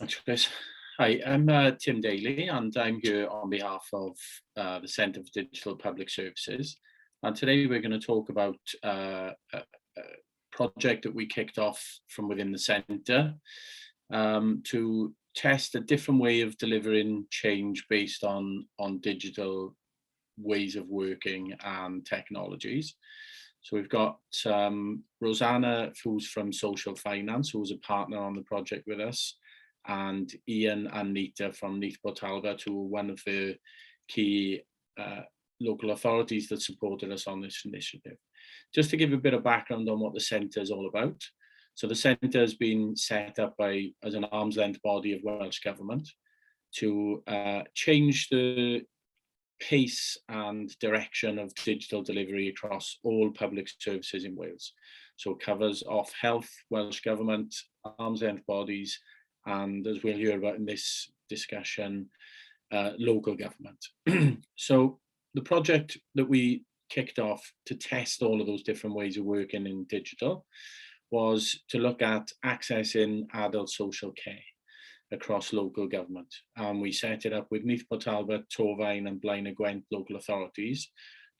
Thanks, Chris. Hi, I'm Tim Daly, and I'm here on behalf of the Centre for Digital Public Services. And today we're going to talk about a project that we kicked off from within the centre to test a different way of delivering change based on digital ways of working and technologies. So we've got Rosanna, who's from Social Finance, who's a partner on the project with us, and Ian and Nita from Neath Port Talbot, who are one of the key local authorities that supported us on this initiative. Just to give a bit of background on what the centre is all about. So the centre has been set up as an arm's length body of Welsh Government to change the pace and direction of digital delivery across all public services in Wales. So it covers off health, Welsh Government, arm's length bodies, and as we'll hear about in this discussion, local government. So the project that we kicked off to test all of those different ways of working in digital was to look at accessing adult social care across local government. And we set it up with Neath Port Talbot, Torfaen and Blaenau Gwent local authorities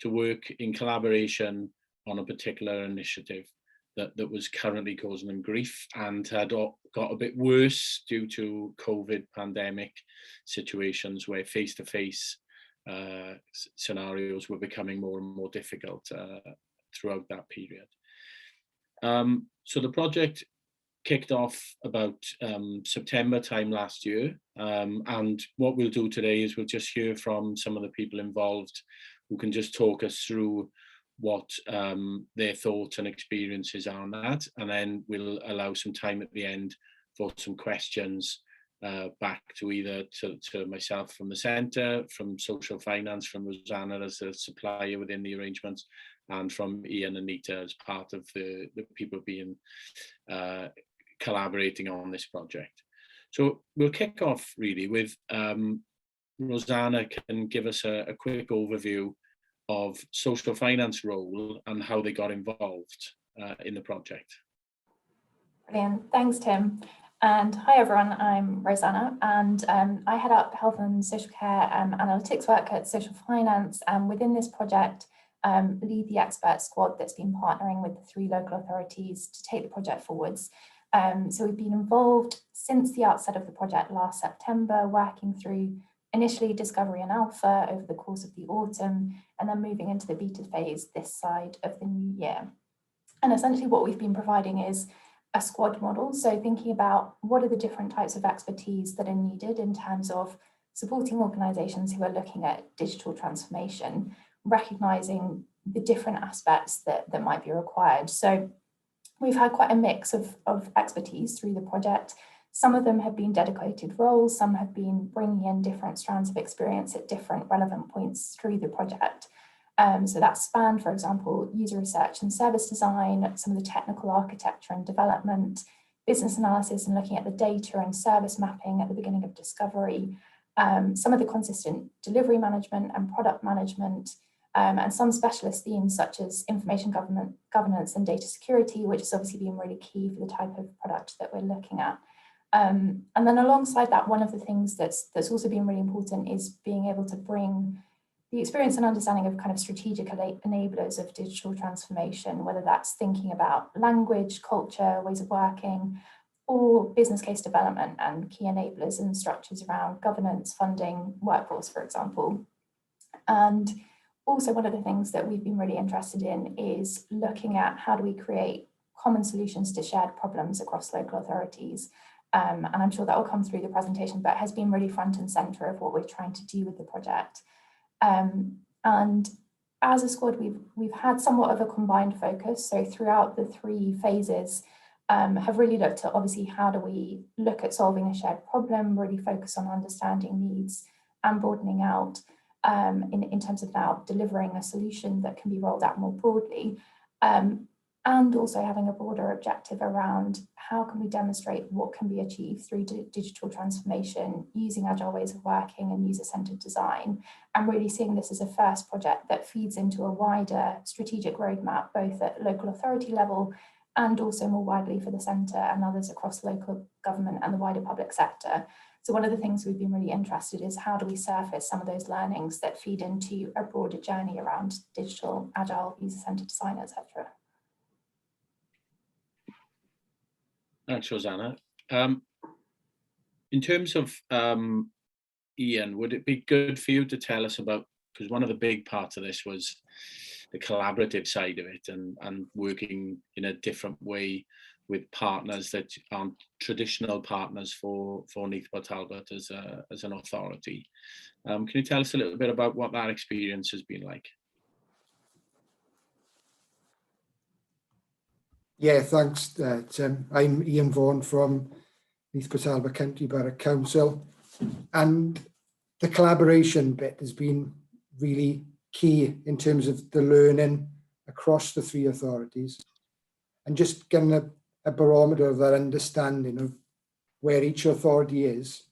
to work in collaboration on a particular initiative that was currently causing them grief and had got a bit worse due to COVID pandemic situations where face-to-face scenarios were becoming more and more difficult throughout that period. So the project kicked off about September time last year, and what we'll do today is we'll just hear from some of the people involved who can just talk us through what their thoughts and experiences are on that, and then we'll allow some time at the end for some questions back to either to myself from the centre, from Social Finance, from Rosanna as a supplier within the arrangements, and from Ian and Nita as part of the people being collaborating on this project. So we'll kick off really with Rosanna can give us a quick overview of Social Finance role and how they got involved in the project. Brilliant, thanks Tim. And hi everyone, I'm Rosanna and I head up health and social care analytics work at Social Finance, and within this project lead the expert squad that's been partnering with the 3 local authorities to take the project forwards. So we've been involved since the outset of the project last September, working through initially discovery and alpha over the course of the autumn, and then moving into the beta phase this side of the new year. And essentially what we've been providing is a squad model. So thinking about what are the different types of expertise that are needed in terms of supporting organisations who are looking at digital transformation, recognising the different aspects that might be required. So we've had quite a mix of expertise through the project. Some of them have been dedicated roles, some have been bringing in different strands of experience at different relevant points through the project. So that spanned, for example, user research and service design, some of the technical architecture and development, business analysis and looking at the data and service mapping at the beginning of discovery, some of the consistent delivery management and product management, and some specialist themes such as information governance and data security, which has obviously been really key for the type of product that we're looking at. And then alongside that, one of the things that's also been really important is being able to bring the experience and understanding of kind of strategic enablers of digital transformation, whether that's thinking about language, culture, ways of working, or business case development and key enablers and structures around governance, funding, workforce, for example. And also one of the things that we've been really interested in is looking at how do we create common solutions to shared problems across local authorities. And I'm sure that will come through the presentation, but has been really front and centre of what we're trying to do with the project. And as a squad, we've had somewhat of a combined focus. So throughout the 3 phases, have really looked at obviously how do we look at solving a shared problem, really focus on understanding needs and broadening out in terms of now delivering a solution that can be rolled out more broadly. And also having a broader objective around how can we demonstrate what can be achieved through digital transformation using agile ways of working and user-centered design, and really seeing this as a first project that feeds into a wider strategic roadmap, both at local authority level and also more widely for the centre and others across local government and the wider public sector. So one of the things we've been really interested in is how do we surface some of those learnings that feed into a broader journey around digital, agile, user-centred design, etc. Thanks, Rosanna. In terms of Ian, would it be good for you to tell us about, because one of the big parts of this was the collaborative side of it and working in a different way with partners that aren't traditional partners for Neath Port Talbot as an authority. Can you tell us a little bit about what that experience has been like? Yeah, thanks, Tim. I'm Ian Vaughan from Neath Port Talbot County Borough Council, and the collaboration bit has been really key in terms of the learning across the three authorities, and just getting a barometer of that understanding of where each authority is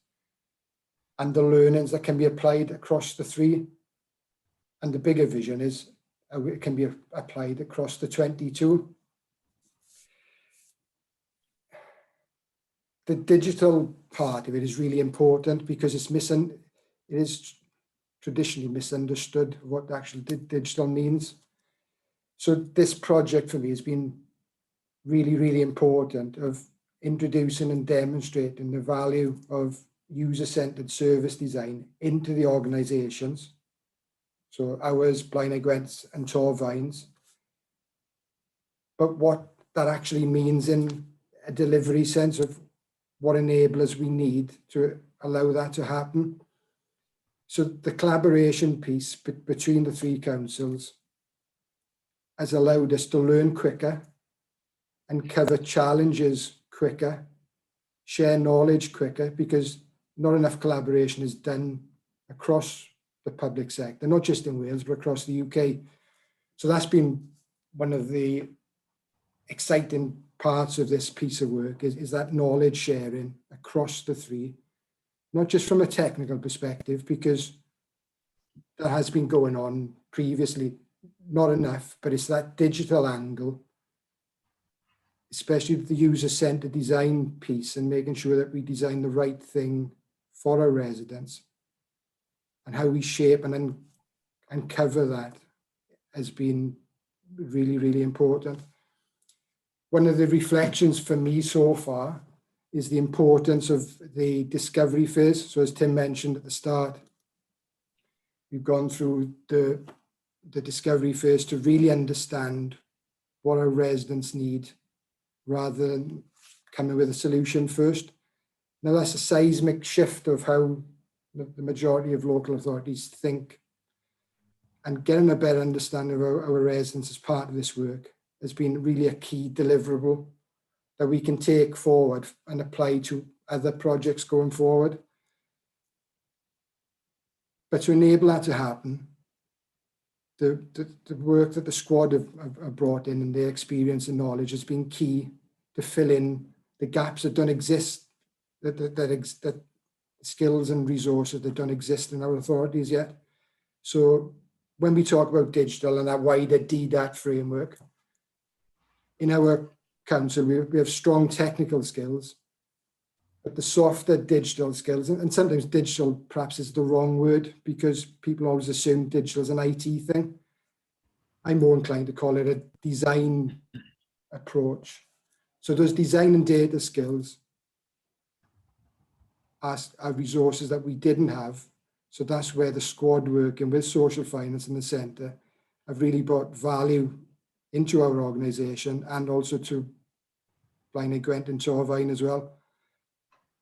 and the learnings that can be applied across the three. And the bigger vision is it can be applied across the 22. The digital part of it is really important because it is traditionally misunderstood what actually digital means. So this project for me has been really, really important of introducing and demonstrating the value of user-centered service design into the organisations. So ours, Blaenau Gwent and Torfaen's. But what that actually means in a delivery sense of what enablers we need to allow that to happen. So the collaboration piece between the three councils has allowed us to learn quicker and cover challenges quicker, share knowledge quicker, because not enough collaboration is done across the public sector, not just in Wales, but across the UK. So that's been one of the exciting parts of this piece of work is that knowledge sharing across the three, not just from a technical perspective, because that has been going on previously, not enough, but it's that digital angle, especially the user-centered design piece and making sure that we design the right thing for our residents, and how we shape and cover that has been really, really important. One of the reflections for me so far is the importance of the discovery phase. So as Tim mentioned at the start, we've gone through the discovery phase to really understand what our residents need rather than coming with a solution first. Now that's a seismic shift of how the majority of local authorities think, and getting a better understanding of our residents as part of this work has been really a key deliverable that we can take forward and apply to other projects going forward. But to enable that to happen, the work that the squad have brought in and their experience and knowledge has been key to fill in the gaps that don't exist, that skills and resources that don't exist in our authorities yet. So when we talk about digital and that wider DDAT framework, in our council, we have strong technical skills, but the softer digital skills, and sometimes digital perhaps is the wrong word because people always assume digital is an IT thing. I'm more inclined to call it a design approach. So those design and data skills are resources that we didn't have. So that's where the squad working with social finance in the centre have really brought value into our organisation and also to Blaenau Gwent and Torfaen as well.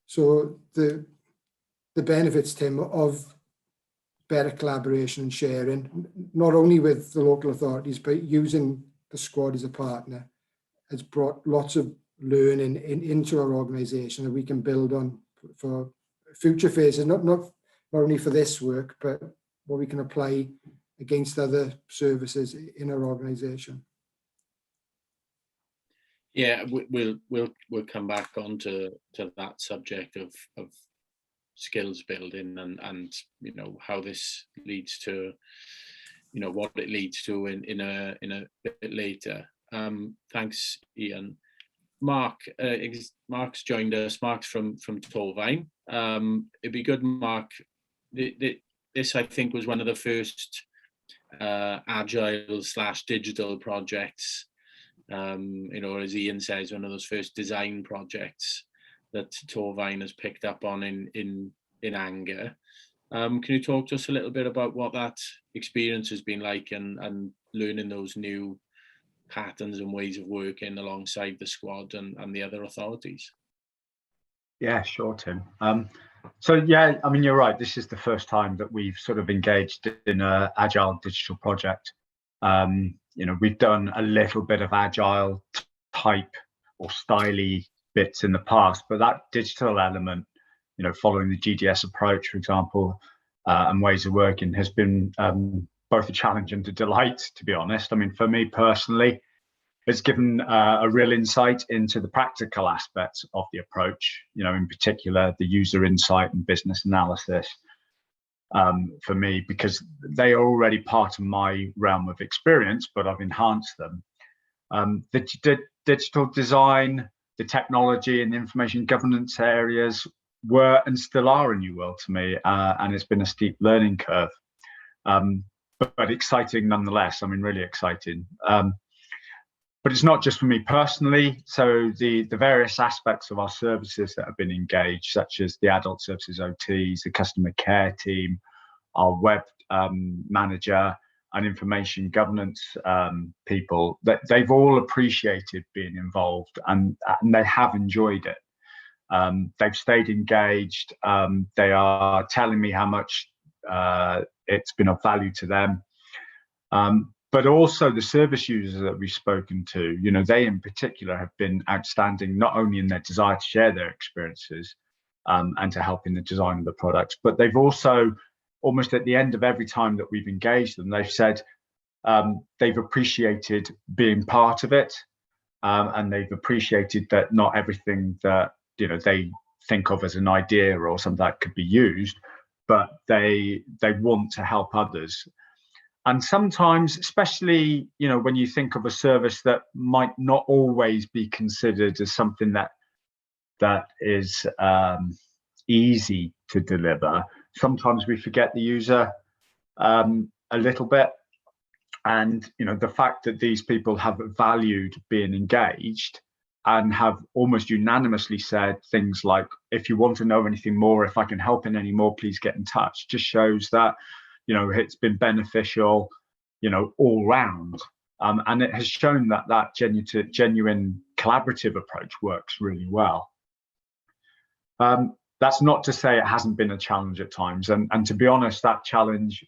So the benefits, Tim, of better collaboration and sharing, not only with the local authorities, but using the squad as a partner, has brought lots of learning into our organisation that we can build on for future phases, not only for this work, but what we can apply against other services in our organisation. Yeah, we'll come back on to that subject of skills building and you know how this leads to, you know, what it leads to in a bit later. Thanks, Ian. Mark, Mark's joined us. Mark's from Torfaen. It'd be good, Mark. This, I think, was one of the first agile/digital projects. As Ian says, one of those first design projects that Torfaen has picked up on in Anger. Can you talk to us a little bit about what that experience has been like and learning those new patterns and ways of working alongside the squad and the other authorities? Yeah, sure, Tim. So yeah, I mean, you're right. This is the first time that we've sort of engaged in an agile digital project. We've done a little bit of agile type or styly bits in the past, but that digital element, following the GDS approach, for example, and ways of working has been both a challenge and a delight, to be honest. I mean, for me personally, it's given a real insight into the practical aspects of the approach, in particular, the user insight and business analysis for me, because they are already part of my realm of experience, but I've enhanced them. The digital design, the technology and the information governance areas were and still are a new world to me, and it's been a steep learning curve, but exciting nonetheless. I mean, really exciting. But it's not just for me personally. So the various aspects of our services that have been engaged, such as the adult services OTs, the customer care team, our web manager and information governance people, that they've all appreciated being involved and they have enjoyed it. They've stayed engaged. They are telling me how much it's been of value to them. But also the service users that we've spoken to, they in particular have been outstanding, not only in their desire to share their experiences and to help in the design of the products, but they've also, almost at the end of every time that we've engaged them, they've said they've appreciated being part of it, and they've appreciated that not everything that they think of as an idea or something that could be used, but they want to help others. And sometimes, especially, when you think of a service that might not always be considered as something that is easy to deliver, sometimes we forget the user a little bit. And, the fact that these people have valued being engaged and have almost unanimously said things like, if you want to know anything more, if I can help in any more, please get in touch, just shows that it's been beneficial, all round. And it has shown that genuine collaborative approach works really well. That's not to say it hasn't been a challenge at times. And to be honest, that challenge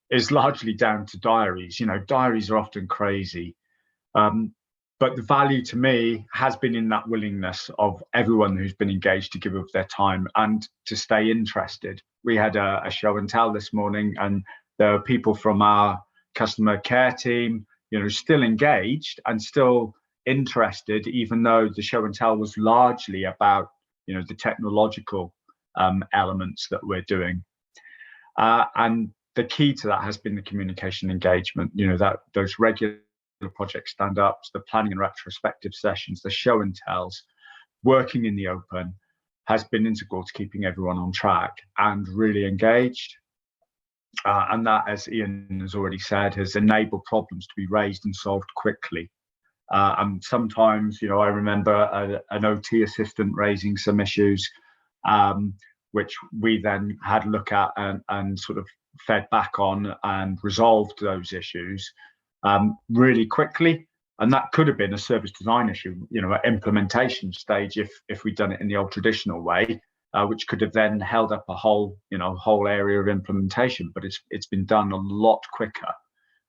is largely down to diaries. Diaries are often crazy. But the value to me has been in that willingness of everyone who's been engaged to give up their time and to stay interested. We had a show and tell this morning, and there are people from our customer care team, still engaged and still interested, even though the show and tell was largely about, the technological elements that we're doing. And the key to that has been the communication engagement, that those regular project stand-ups, the planning and retrospective sessions, the show and tells, working in the open has been integral to keeping everyone on track and really engaged. And that, as Ian has already said, has enabled problems to be raised and solved quickly. And sometimes, I remember an OT assistant raising some issues, which we then had a look at and sort of fed back on and resolved those issues really quickly. And that could have been a service design issue, at implementation stage, if we'd done it in the old traditional way, which could have then held up a whole area of implementation. But it's been done a lot quicker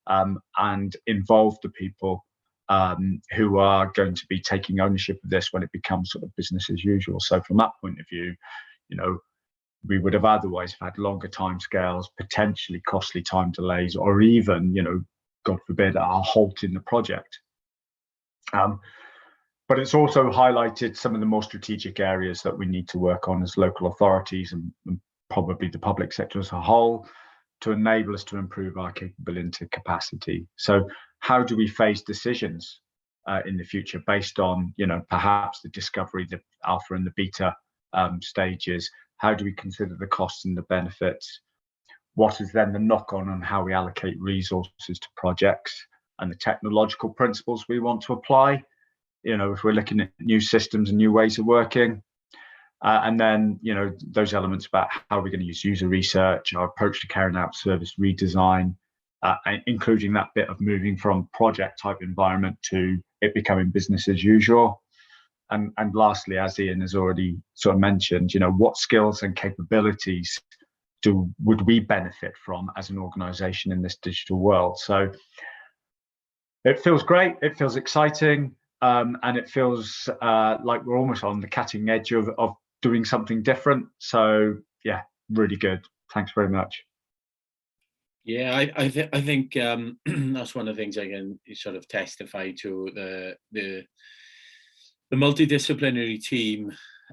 and involved the people who are going to be taking ownership of this when it becomes sort of business as usual. So from that point of view, we would have otherwise had longer timescales, potentially costly time delays, or even, God forbid, a halt in the project. But it's also highlighted some of the more strategic areas that we need to work on as local authorities and probably the public sector as a whole. to enable us to improve our capability and capacity. So how do we face decisions in the future based on, perhaps the discovery, the alpha and the beta stages? How do we consider the costs and the benefits? What is then the knock-on on how we allocate resources to projects and the technological principles we want to apply? If we're looking at new systems and new ways of working, and then, those elements about how we're going to use user research, our approach to carrying out service redesign, including that bit of moving from project type environment to it becoming business as usual. And lastly, as Ian has already sort of mentioned, what skills and capabilities would we benefit from as an organization in this digital world? So it feels great, it feels exciting, and it feels like we're almost on the cutting edge of doing something different. So yeah, really good. Thanks very much. Yeah, I think that's one of the things I can sort of testify to. The multidisciplinary team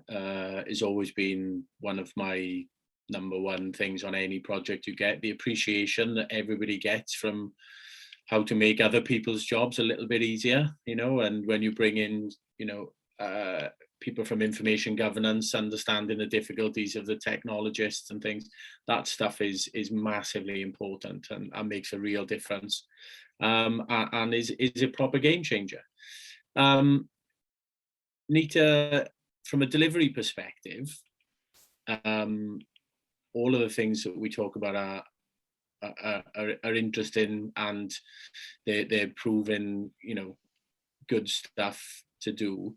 has always been one of my number one things on any project you get. The appreciation that everybody gets from how to make other people's jobs a little bit easier, and when you bring in, people from information governance, understanding the difficulties of the technologists and things, that stuff is massively important and makes a real difference, and is a proper game changer. Nita, from a delivery perspective, all of the things that we talk about are interesting, and they're proven, good stuff to do.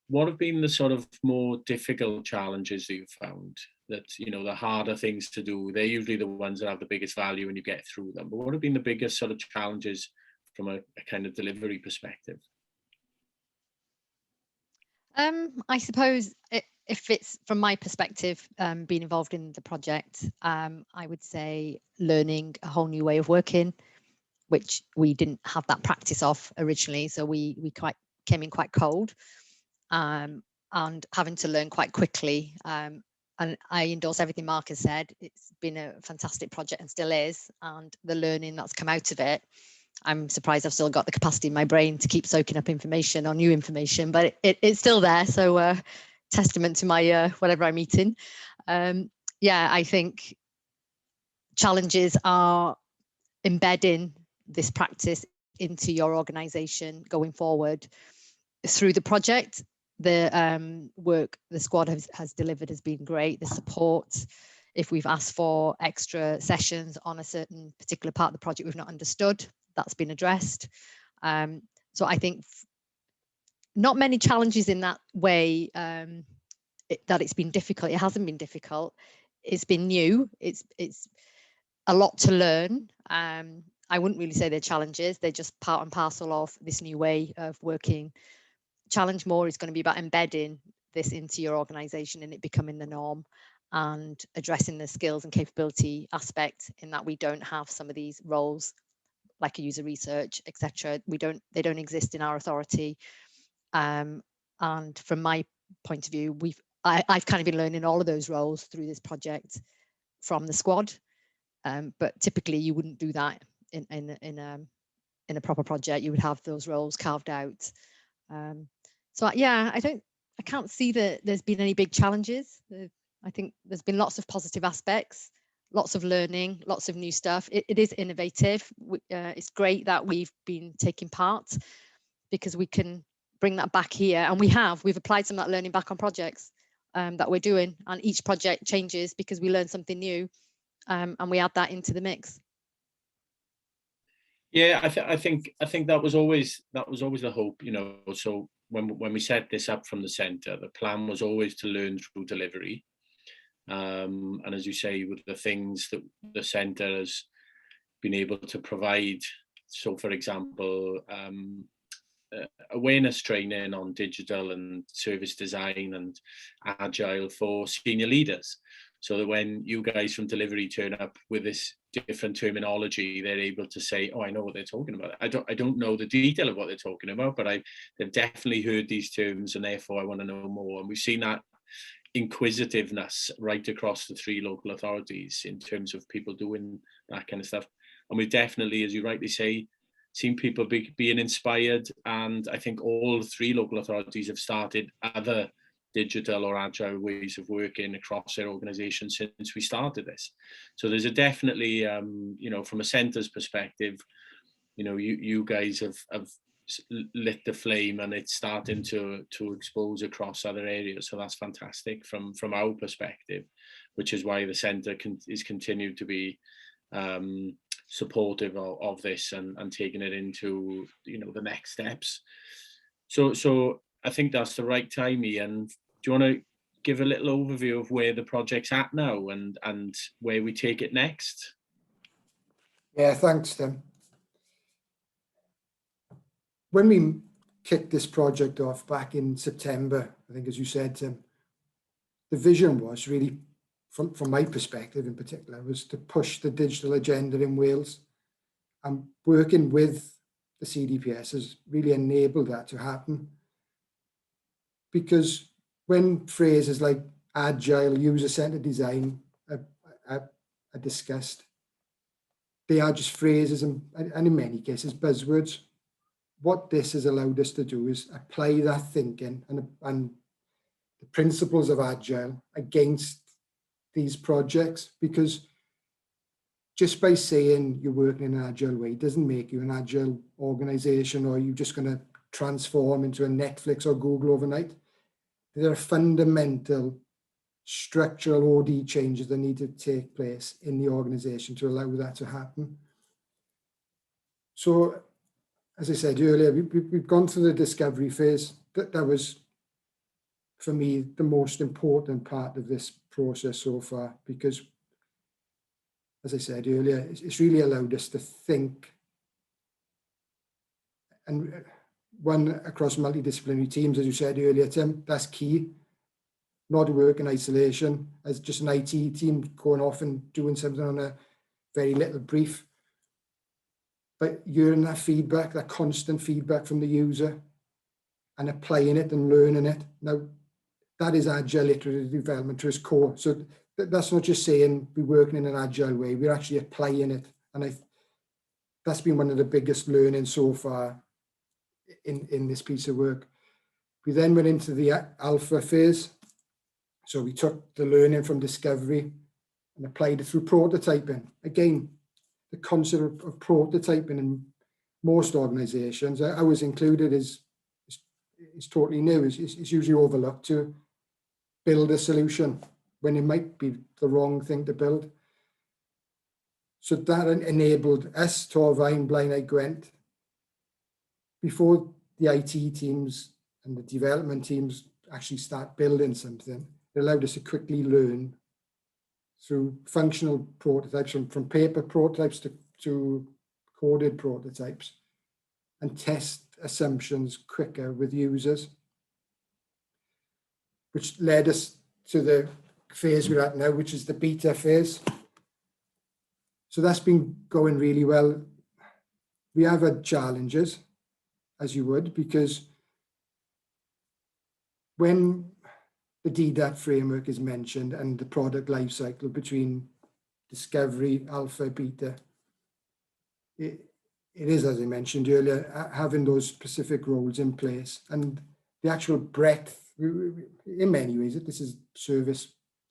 What have been the sort of more difficult challenges that you've found? That, the harder things to do, they're usually the ones that have the biggest value when you get through them. But what have been the biggest sort of challenges from a kind of delivery perspective? I suppose if it's from my perspective, being involved in the project, I would say learning a whole new way of working, which we didn't have that practice of originally. So we came in quite cold, and having to learn quite quickly. And I endorse everything Mark has said. It's been a fantastic project and still is. And the learning that's come out of it, I'm surprised I've still got the capacity in my brain to keep soaking up information or new information, but it's still there. So testament to my whatever I'm eating. Yeah, I think challenges are embedding this practice into your organization going forward. Through the project, the work the squad has delivered has been great. The support, if we've asked for extra sessions on a certain particular part of the project we've not understood, that's been addressed. So I think not many challenges in that way, that it's been difficult. It hasn't been difficult. It's been new. It's a lot to learn. I wouldn't really say they're challenges. They're just part and parcel of this new way of working. Challenge more is going to be about embedding this into your organization and it becoming the norm, and addressing the skills and capability aspect, in that we don't have some of these roles like a user research, etc. They don't exist in our authority. And from my point of view, I've kind of been learning all of those roles through this project from the squad. But typically you wouldn't do that in a proper project. You would have those roles carved out. So yeah, I can't see that there's been any big challenges. I think there's been lots of positive aspects, lots of learning, lots of new stuff. It is innovative. It's great that we've been taking part, because we can bring that back here, and we've applied some of that learning back on projects that we're doing, and each project changes because we learn something new, and we add that into the mix. Yeah, I think that was always the hope, So when we set this up from the centre, the plan was always to learn through delivery. And as you say, with the things that the centre has been able to provide, so for example, awareness training on digital and service design and agile for senior leaders, so that when you guys from delivery turn up with this different terminology, they're able to say, oh, I know what they're talking about. I don't know the detail of what they're talking about, but they've definitely heard these terms, and therefore I want to know more. And we've seen that inquisitiveness right across the 3 local authorities in terms of people doing that kind of stuff. And we've definitely, as you rightly say, seen people being inspired, and I think all 3 local authorities have started other digital or agile ways of working across their organisation since we started this. So there's a definitely, you know, from a centre's perspective, you know, you guys have lit the flame, and it's starting to expose across other areas. So that's fantastic from our perspective, which is why the centre is continued to be supportive of this and taking it into, you know, the next steps. So I think that's the right time, Ian. Do you want to give a little overview of where the project's at now and where we take it next? Yeah, thanks, Tim. When we kicked this project off back in September, I think, as you said, Tim, the vision was really, from my perspective in particular, was to push the digital agenda in Wales, and working with the CDPS has really enabled that to happen. Because when phrases like agile, user-centered design are discussed, they are just phrases and in many cases buzzwords. What this has allowed us to do is apply that thinking and the principles of agile against these projects, because just by saying you're working in an agile way doesn't make you an agile organization, or you're just going to transform into a Netflix or Google overnight. There are fundamental structural OD changes that need to take place in the organization to allow that to happen. So, as I said earlier, we've gone through the discovery phase. That was, for me, the most important part of this process so far, because, as I said earlier, it's really allowed us to think and one across multidisciplinary teams, as you said earlier, Tim. That's key. Not to work in isolation as just an IT team going off and doing something on a very little brief. But hearing that feedback, that constant feedback from the user, and applying it and learning it. Now, that is agile iterative development to its core. So that's not just saying we're working in an agile way, we're actually applying it. And that's been one of the biggest learnings so far in this piece of work. We then went into the alpha phase. So we took the learning from discovery and applied it through prototyping. Again, the concept of prototyping in most organizations, I was included, is totally new. It's usually overlooked to build a solution when it might be the wrong thing to build. So that enabled us, Torfaen, Blaenau Gwent, before the IT teams and the development teams actually start building something, it allowed us to quickly learn through functional prototypes, from paper prototypes to coded prototypes, and test assumptions quicker with users, which led us to the phase we're at now, which is the beta phase. So that's been going really well. We have had challenges, as you would, because when the DDAT framework is mentioned and the product lifecycle between discovery, alpha, beta, it is, as I mentioned earlier, having those specific roles in place, and the actual breadth, in many ways, this is service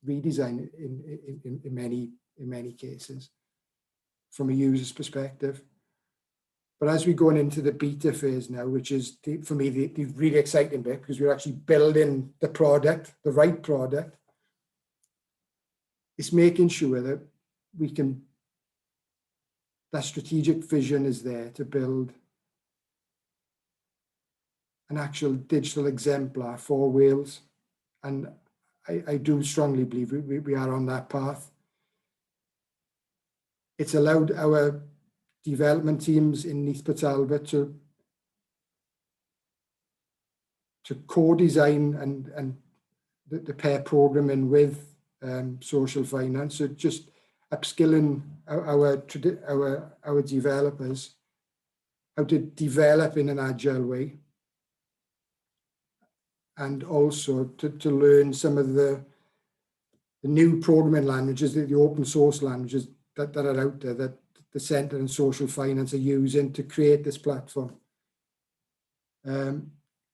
redesign in many cases from a user's perspective. But as we're going into the beta phase now, which is, for me, the really exciting bit, because we're actually building the product, the right product, it's making sure that that strategic vision is there to build an actual digital exemplar for Wales. And I do strongly believe we are on that path. It's allowed our development teams in Neath Talbot to co-design and the pair programming with social finance. So just upskilling our developers how to develop in an agile way, and also to learn some of the new programming languages, the open source languages that are out there that the Centre and Social Finance are using to create this platform.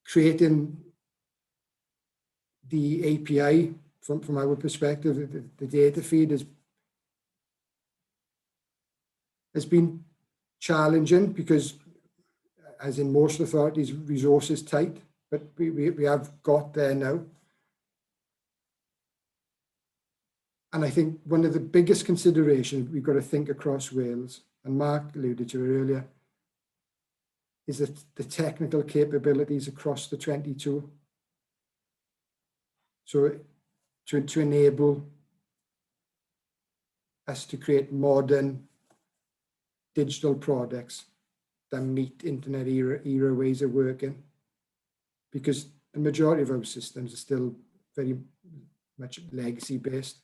Creating the API from our perspective, the data feed has been challenging because, as in most authorities, resources tight, but we have got there now. And I think one of the biggest considerations we've got to think across Wales, and Mark alluded to it earlier, is that the technical capabilities across the 22. So to enable us to create modern digital products that meet internet era ways of working, because the majority of our systems are still very much legacy based.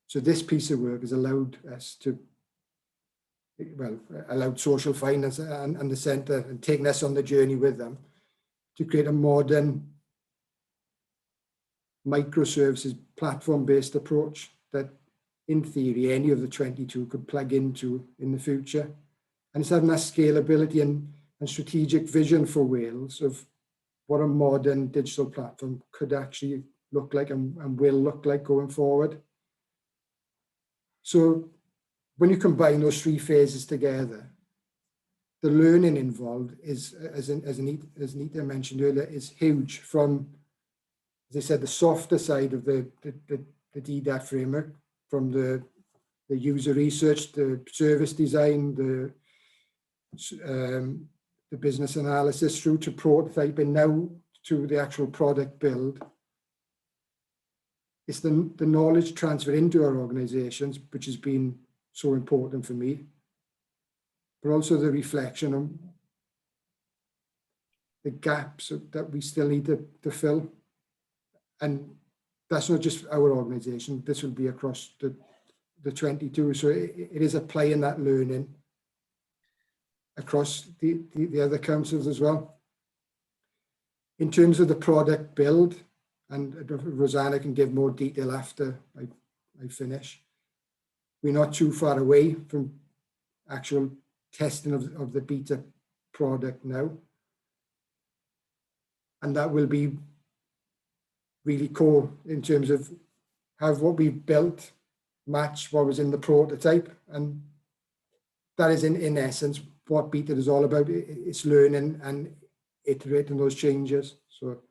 So this piece of work has allowed us to, well, allowed Social Finance and the Centre, and taking us on the journey with them, to create a modern microservices platform-based approach that, in theory, any of the 22 could plug into in the future. And it's having that scalability and strategic vision for Wales of what a modern digital platform could actually look like and will look like going forward. So when you combine those three phases together, the learning involved is, as Anita mentioned earlier, is huge. From, as I said, the softer side of the DDAT framework, from the user research, the service design, the business analysis, through to prototyping, now to the actual product build. It's the knowledge transfer into our organizations, which has been so important for me, but also the reflection on the gaps that we still need to fill. And that's not just our organization, this will be across the 22. So it is applying that learning across the other councils as well. In terms of the product build, and Rosanna can give more detail after I finish, we're not too far away from actual testing of the beta product now. And that will be really core in terms of have what we built match what was in the prototype. And that is in essence what beta is all about. It's learning and iterating those changes. So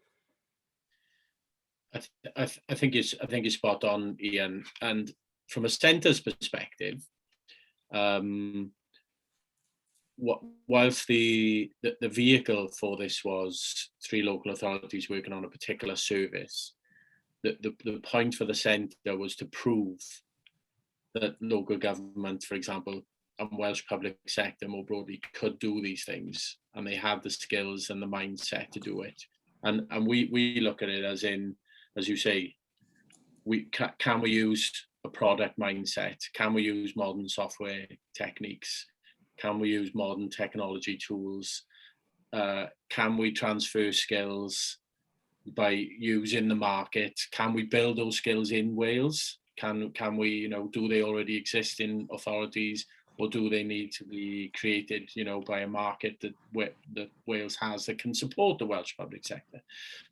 I think you're spot on, Ian. And from a centre's perspective, whilst the vehicle for this was 3 local authorities working on a particular service, the point for the centre was to prove that local government, for example, and Welsh public sector more broadly, could do these things, and they have the skills and the mindset to do it. And we look at it as in, as you say, can we use a product mindset? Can we use modern software techniques? Can we use modern technology tools? Can we transfer skills by using the market? Can we build those skills in Wales? Can we, do they already exist in authorities, or do they need to be created, by a market that Wales has that can support the Welsh public sector?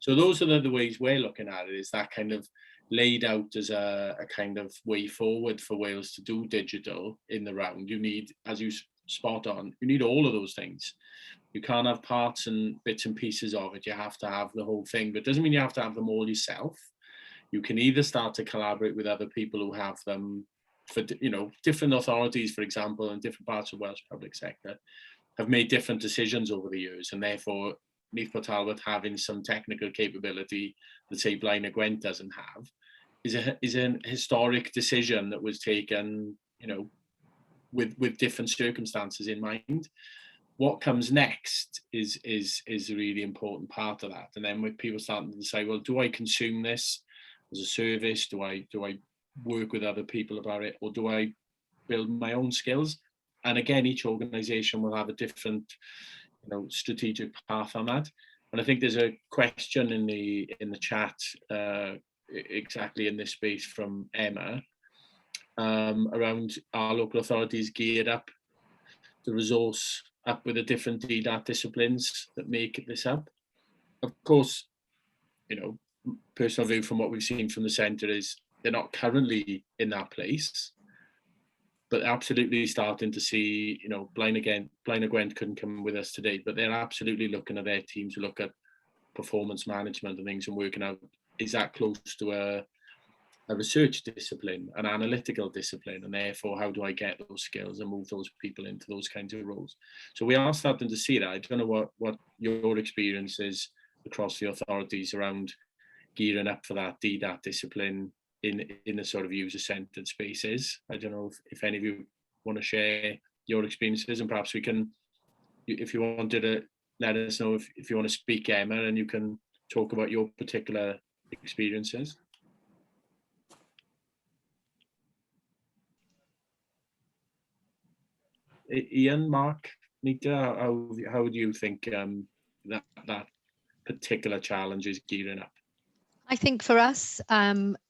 So those are the ways we're looking at it, is that kind of laid out as a kind of way forward for Wales to do digital in the round. You need, as you spot on, you need all of those things. You can't have parts and bits and pieces of it. You have to have the whole thing, but it doesn't mean you have to have them all yourself. You can either start to collaborate with other people who have them. For different authorities, for example, in different parts of Welsh public sector, have made different decisions over the years, and therefore Neath Port Talbot having some technical capability that, say, Blaenau Gwent doesn't have, is an historic decision that was taken, with different circumstances in mind. What comes next is a really important part of that. And then with people starting to say, well, do I consume this as a service? Do I work with other people about it, or do I build my own skills? And again, each organization will have a different, strategic path on that. And I think there's a question in the chat exactly in this space from Emma, around our local authorities geared up to resource up with the different DDAT disciplines that make this up. Of course, you know, personal view from what we've seen from the centre is they're not currently in that place, but absolutely starting to see, you know, Blaenau Gwent couldn't come with us today, but they're absolutely looking at their team to look at performance management and things and working out, is that close to a research discipline, an analytical discipline, and therefore how do I get those skills and move those people into those kinds of roles? So we are starting to see that. I don't know what your experience is across the authorities around gearing up for that DDAT discipline in a sort of user-centered spaces. I don't know if any of you want to share your experiences, and perhaps we can, if you wanted to let us know if you want to speak, Emma, and you can talk about your particular experiences. Ian, Mark, Nita, how do you think that particular challenge is gearing up? I think for us,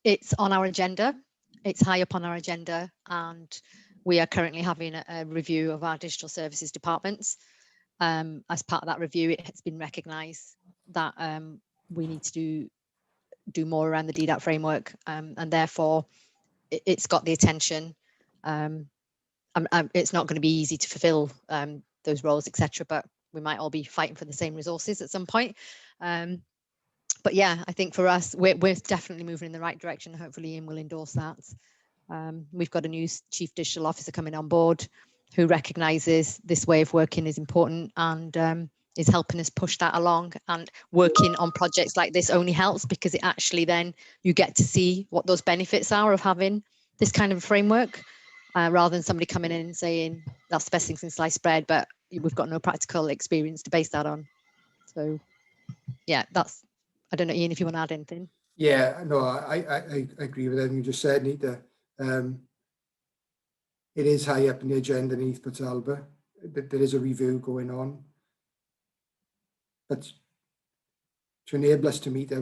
it's on our agenda. It's high up on our agenda, and we are currently having a review of our digital services departments. As part of that review, it has been recognised that we need to do more around the DDAT framework, and therefore it's got the attention. It's not going to be easy to fulfil those roles, etc., but we might all be fighting for the same resources at some point. But yeah, I think for us, we're definitely moving in the right direction. Hopefully Ian will endorse that. We've got a new Chief Digital Officer coming on board who recognises this way of working is important and is helping us push that along. And working on projects like this only helps because it actually then you get to see what those benefits are of having this kind of framework, rather than somebody coming in and saying that's the best thing since sliced bread, but we've got no practical experience to base that on. So yeah, that's, I don't know, Ian, if you want to add anything. Yeah, no, I agree with everything you just said, Nita. It is high up in the agenda in East Alba. There is a review going on. But to enable us to meet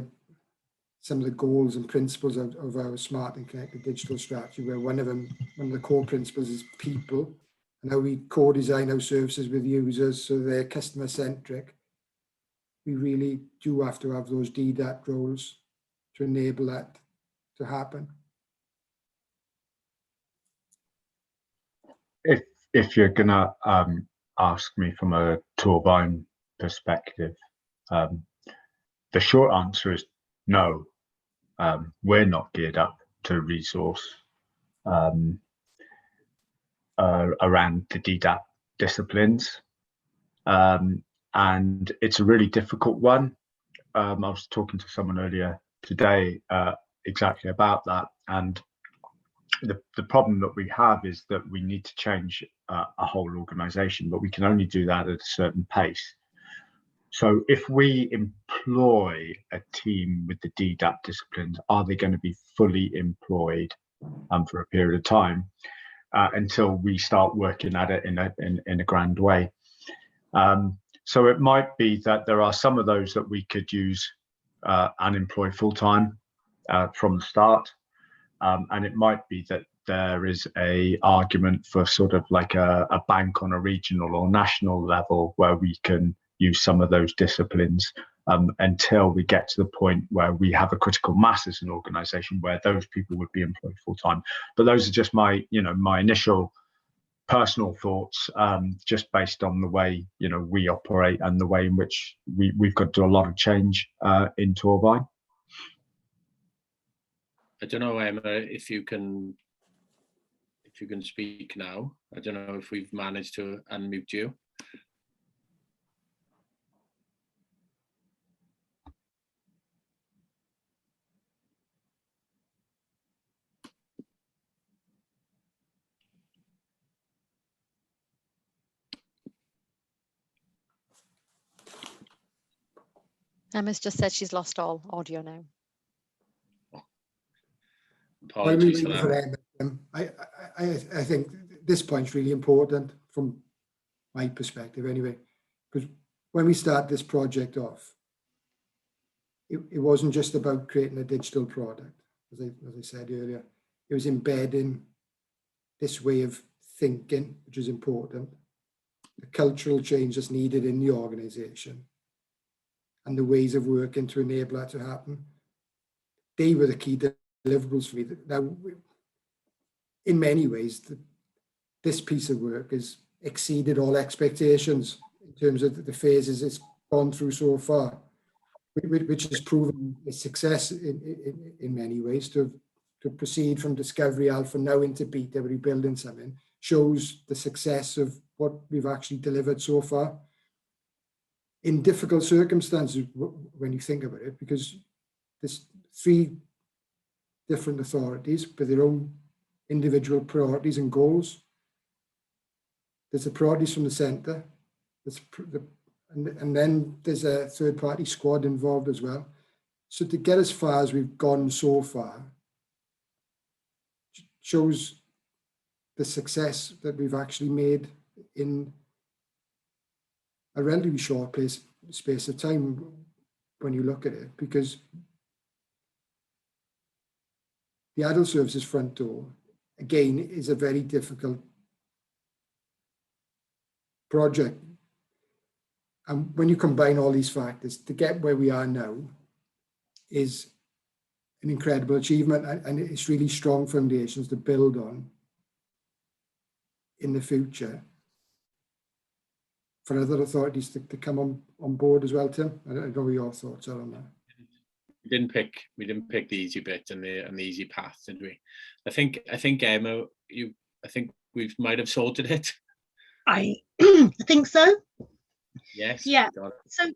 some of the goals and principles of our smart and connected digital strategy, where one of the core principles is people, and how we co-design our services with users so they're customer-centric. We really do have to have those DDAT roles to enable that to happen. If you're gonna ask me from a Torvine perspective, the short answer is no. We're not geared up to resource around the DDAT disciplines, and it's a really difficult one. I was talking to someone earlier today exactly about that, and the problem that we have is that we need to change a whole organization, but we can only do that at a certain pace. So if we employ a team with the DDAT disciplines, are they going to be fully employed for a period of time until we start working at it in a grand way? So it might be that there are some of those that we could use and employ full-time from the start. And it might be that there is a argument for sort of like a bank on a regional or national level where we can use some of those disciplines until we get to the point where we have a critical mass as an organization where those people would be employed full-time. But those are just my initial personal thoughts, just based on the way we operate and the way in which we've got to do a lot of change in Torvine. I don't know, Emma, if you can speak now. I don't know if we've managed to unmute you. Emma's just said she's lost all audio now. Apologies for that. I think this point's really important from my perspective anyway, because when we start this project off, it wasn't just about creating a digital product, as I said earlier. It was embedding this way of thinking, which is important, the cultural change that's needed in the organisation, and the ways of working to enable that to happen. They were the key deliverables for me. Now, in many ways, this piece of work has exceeded all expectations in terms of the phases it's gone through so far, which has proven a success in many ways. To proceed from discovery alpha now into beta, rebuilding something, shows the success of what we've actually delivered so far in difficult circumstances when you think about it, because there's 3 different authorities with their own individual priorities and goals. There's the priorities from the centre, and then there's a third-party squad involved as well. So to get as far as we've gone so far shows the success that we've actually made in a relatively short space of time when you look at it, because the adult services front door, again, is a very difficult project. And when you combine all these factors, to get where we are now is an incredible achievement, and it's really strong foundations to build on in the future for other authorities to come on board as well. Tim, I don't know what your thoughts are on that. We didn't pick the easy bit and the easy path, did we? I think Emma, I think we might have sorted it. I think so. Yes. Yeah. So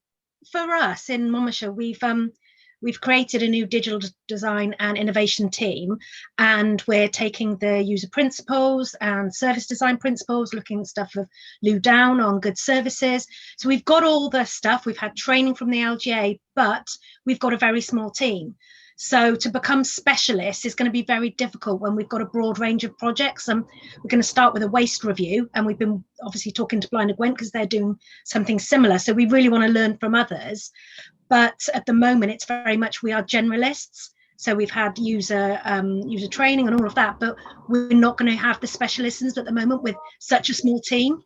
for us in Monmouthshire, we've created a new digital design and innovation team, and we're taking the user principles and service design principles, looking at stuff of Lou Down on good services. So we've got all the stuff. We've had training from the LGA, but we've got a very small team. So to become specialists is going to be very difficult when we've got a broad range of projects. We're going to start with a waste review, and we've been obviously talking to Blind and Gwent because they're doing something similar. So we really want to learn from others. But at the moment, it's very much we are generalists. So we've had user training and all of that, but we're not going to have the specialisms at the moment with such a small team.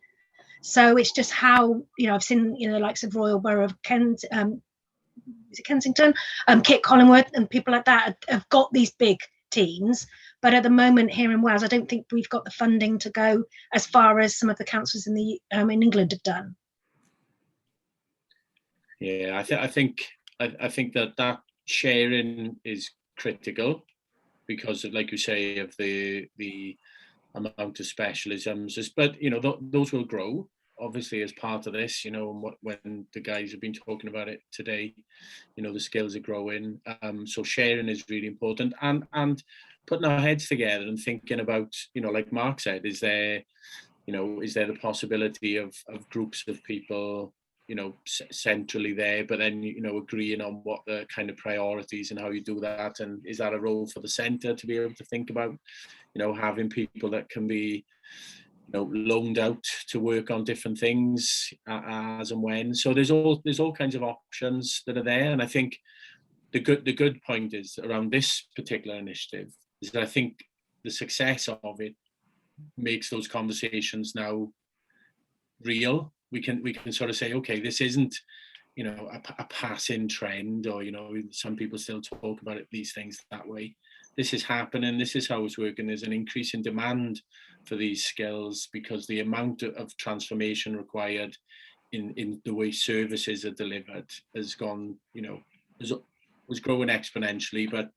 So it's just how, I've seen, the likes of Royal Borough of Kensington, Kit Collingwood and people like that have got these big teams. But at the moment here in Wales, I don't think we've got the funding to go as far as some of the councils in England have done. Yeah, I think that sharing is critical because, like you say, of the amount of specialisms. But those will grow obviously as part of this. When the guys have been talking about it today, the skills are growing. So sharing is really important, and putting our heads together and thinking about, like Mark said, is there the possibility of groups of people, centrally there, but then, agreeing on what the kind of priorities and how you do that. And is that a role for the centre to be able to think about, having people that can be, loaned out to work on different things as and when. So there's all kinds of options that are there. And I think the good point is around this particular initiative is that I think the success of it makes those conversations now real. We can sort of say, okay, this isn't, a passing trend, or, some people still talk about these things that way. This is happening. This is how it's working. There's an increase in demand for these skills because the amount of transformation required in the way services are delivered has gone, was growing exponentially. But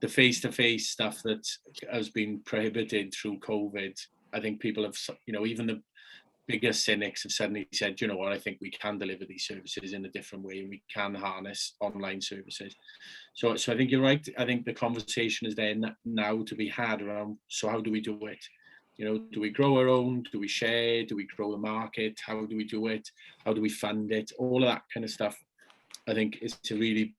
the face-to-face stuff that has been prohibited through COVID, I think people have, even the biggest cynics have suddenly said, what, I think we can deliver these services in a different way, and we can harness online services. So I think you're right. I think the conversation is there now to be had around, so how do we do it? Do we grow our own? Do we share? Do we grow the market? How do we do it? How do we fund it? All of that kind of stuff. I think it's a really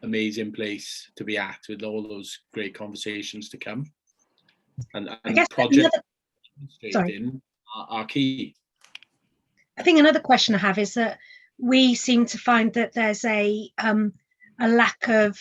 amazing place to be at, with all those great conversations to come. And I guess projects are key. I think another question I have is that we seem to find that there's a a lack of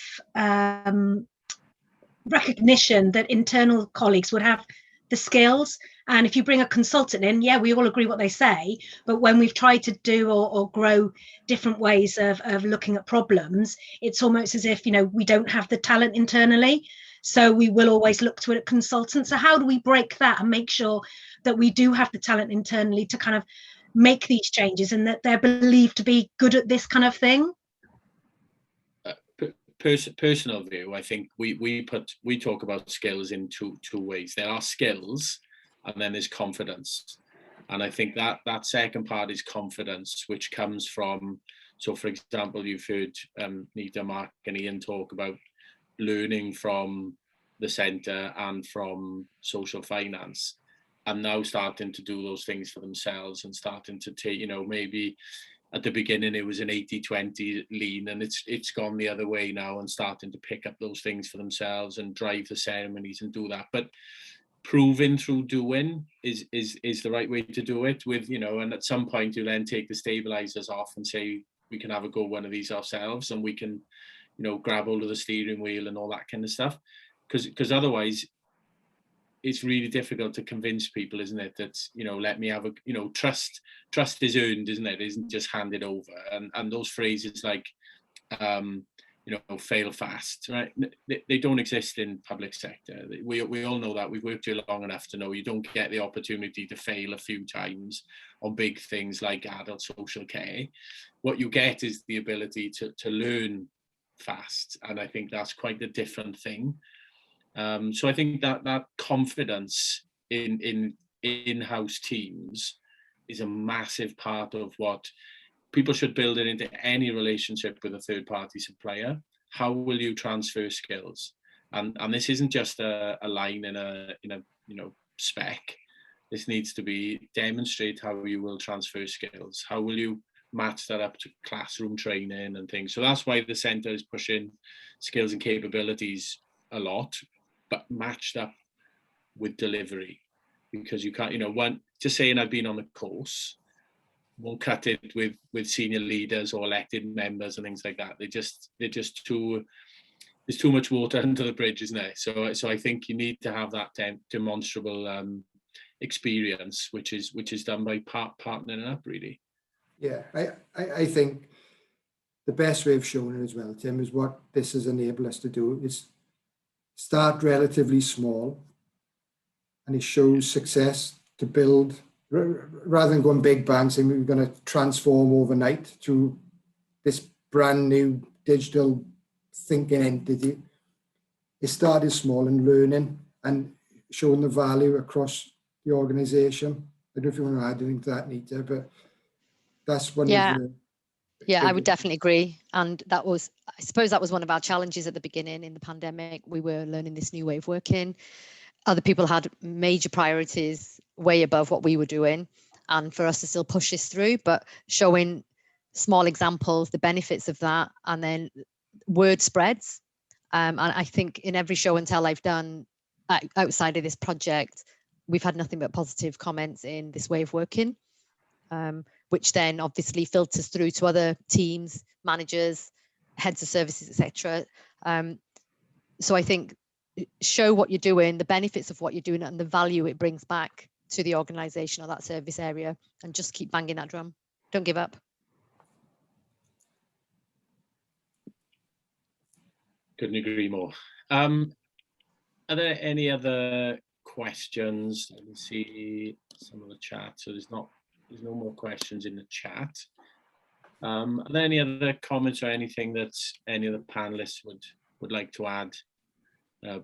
recognition that internal colleagues would have the skills. And if you bring a consultant in, yeah, we all agree what they say, but when we've tried to do or grow different ways of looking at problems, it's almost as if, you know, we don't have the talent internally. So we will always look to a consultant. So how do we break that and make sure that we do have the talent internally to kind of make these changes and that they're believed to be good at this kind of thing? Personal view, I think we talk about skills in two ways. There are skills, and then there's confidence. And I think that second part is confidence, which comes from, so for example, you've heard Nita, Mark and Ian talk about learning from the centre and from social finance, and now starting to do those things for themselves and starting to take, you know, maybe at the beginning it was an 80-20 lean, and it's gone the other way now, and starting to pick up those things for themselves and drive the ceremonies and do that. But proving through doing is the right way to do it, with, you know, and at some point you then take the stabilizers off and say, we can have a go one of these ourselves, and we can, you know, grab hold of the steering wheel and all that kind of stuff, because otherwise it's really difficult to convince people, isn't it, that, you know, let me have a, you know, trust is earned, isn't it? It isn't just handed over. And those phrases like, you know, fail fast, right? They don't exist in public sector. We all know that. We've worked here long enough to know you don't get the opportunity to fail a few times on big things like adult social care. What you get is the ability to learn fast. And I think that's quite a different thing. So I think that confidence in in-house teams is a massive part of what people should build it into any relationship with a third-party supplier. How will you transfer skills? And this isn't just a line in a you know, spec. This needs to be demonstrate how you will transfer skills. How will you match that up to classroom training and things? So that's why the centre is pushing skills and capabilities a lot, but matched up with delivery, because you can't, you know, just saying I've been on the course won't cut it with senior leaders or elected members and things like that. They're just too, there's too much water under the bridge, isn't there? So I think you need to have that demonstrable experience, which is done by partnering up, really. Yeah, I think the best way of showing it as well, Tim, is what this has enabled us to do is start relatively small, and it shows success to build, rather than going big bang saying we're going to transform overnight to this brand new digital thinking entity. It started small and learning and showing the value across the organisation. I don't know if you want to add anything to that, Nita, but that's one of the... Yeah, I would definitely agree. And that was, I suppose that was one of our challenges at the beginning in the pandemic. We were learning this new way of working. Other people had major priorities way above what we were doing. And for us to still push this through, but showing small examples, the benefits of that, and then word spreads. And I think in every show and tell I've done outside of this project, we've had nothing but positive comments in this way of working. Which then obviously filters through to other teams, managers, heads of services, etc. So I think show what you're doing, the benefits of what you're doing, and the value it brings back to the organisation or that service area, and just keep banging that drum. Don't give up. Couldn't agree more. Are there any other questions? Let me see some of the chat. So there's no more questions in the chat. Are there any other comments or anything that any of the panelists would like to add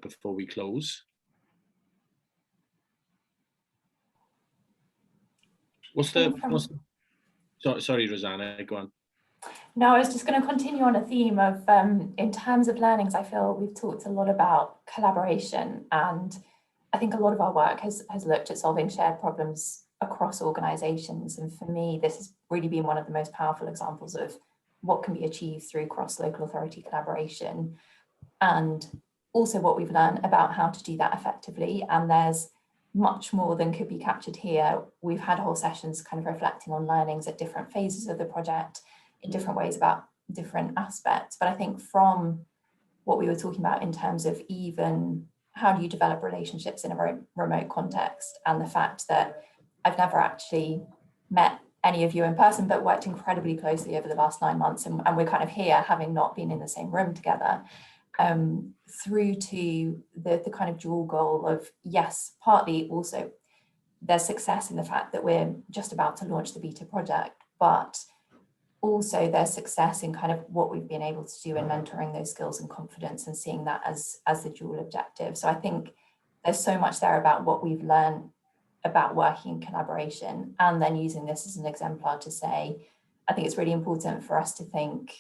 before we close? Sorry, Rosanna, go on. No, I was just going to continue on a theme of, in terms of learnings, I feel we've talked a lot about collaboration, and I think a lot of our work has looked at solving shared problems across organisations. And for me, this has really been one of the most powerful examples of what can be achieved through cross-local authority collaboration, and also what we've learned about how to do that effectively. And there's much more than could be captured here. We've had whole sessions kind of reflecting on learnings at different phases of the project in different ways about different aspects. But I think from what we were talking about in terms of even how do you develop relationships in a very remote context, and the fact that I've never actually met any of you in person, but worked incredibly closely over the last 9 months, and we're kind of here having not been in the same room together, through to the kind of dual goal of, yes, partly also there's success in the fact that we're just about to launch the beta project, but also there's success in kind of what we've been able to do in mentoring those skills and confidence, and seeing that as the dual objective. So I think there's so much there about what we've learned about working in collaboration, and then using this as an exemplar to say, I think it's really important for us to think,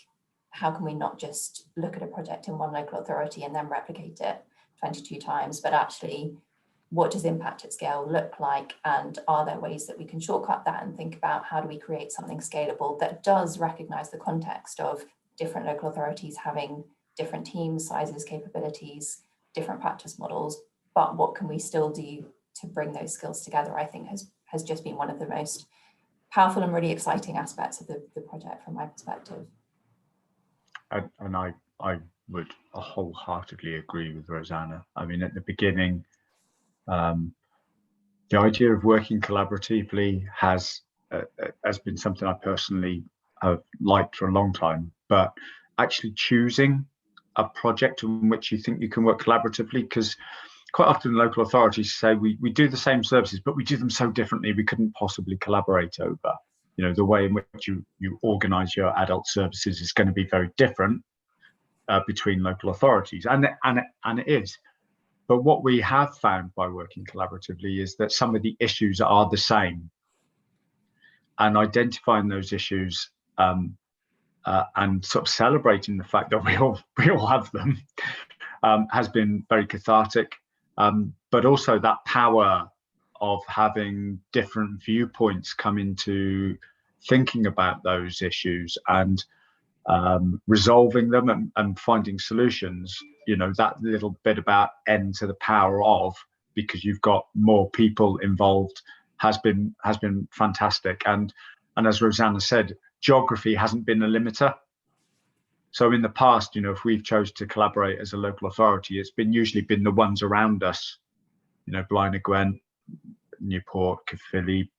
how can we not just look at a project in one local authority and then replicate it 22 times, but actually, what does impact at scale look like? And are there ways that we can shortcut that and think about how do we create something scalable that does recognize the context of different local authorities having different teams, sizes, capabilities, different practice models, but what can we still do to bring those skills together, I think has just been one of the most powerful and really exciting aspects of the project from my perspective. And I would wholeheartedly agree with Rosanna. I mean, at the beginning, the idea of working collaboratively has been something I personally have liked for a long time, but actually choosing a project in which you think you can work collaboratively, because quite often local authorities say we do the same services, but we do them so differently we couldn't possibly collaborate over. You know, the way in which you organise your adult services is going to be very different between local authorities, and it is. But what we have found by working collaboratively is that some of the issues are the same, and identifying those issues and sort of celebrating the fact that we all have them has been very cathartic. But also that power of having different viewpoints come into thinking about those issues and resolving them and finding solutions. You know, that little bit about n to the power of, because you've got more people involved, has been fantastic. And as Rosanna said, geography hasn't been a limiter. So in the past, you know, if we've chose to collaborate as a local authority, it's usually been the ones around us, you know, Blaenau Gwent, Newport, Caerphilly,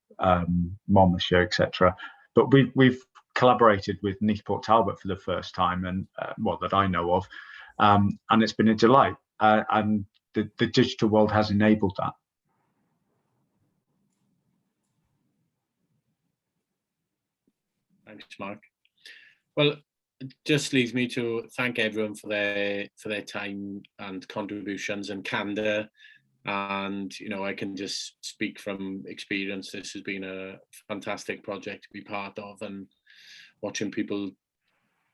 Monmouthshire, etc. But we've collaborated with Neath Port Talbot for the first time, and well, that I know of, and it's been a delight. And the digital world has enabled that. Thanks, Mark. Well, it just leaves me to thank everyone for their time and contributions and candor. And, you know, I can just speak from experience. This has been a fantastic project to be part of, and watching people,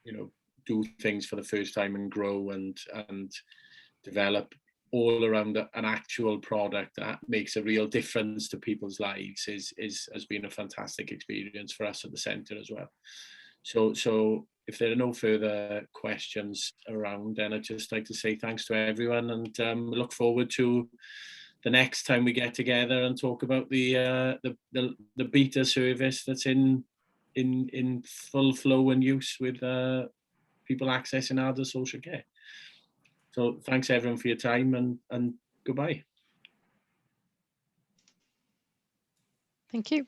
you know, do things for the first time and grow and develop all around an actual product that makes a real difference to people's lives has been a fantastic experience for us at the centre as well. So if there are no further questions around, then I'd just like to say thanks to everyone, and look forward to the next time we get together and talk about the beta service that's in full flow and use with people accessing adult social care. So thanks everyone for your time, and goodbye. Thank you.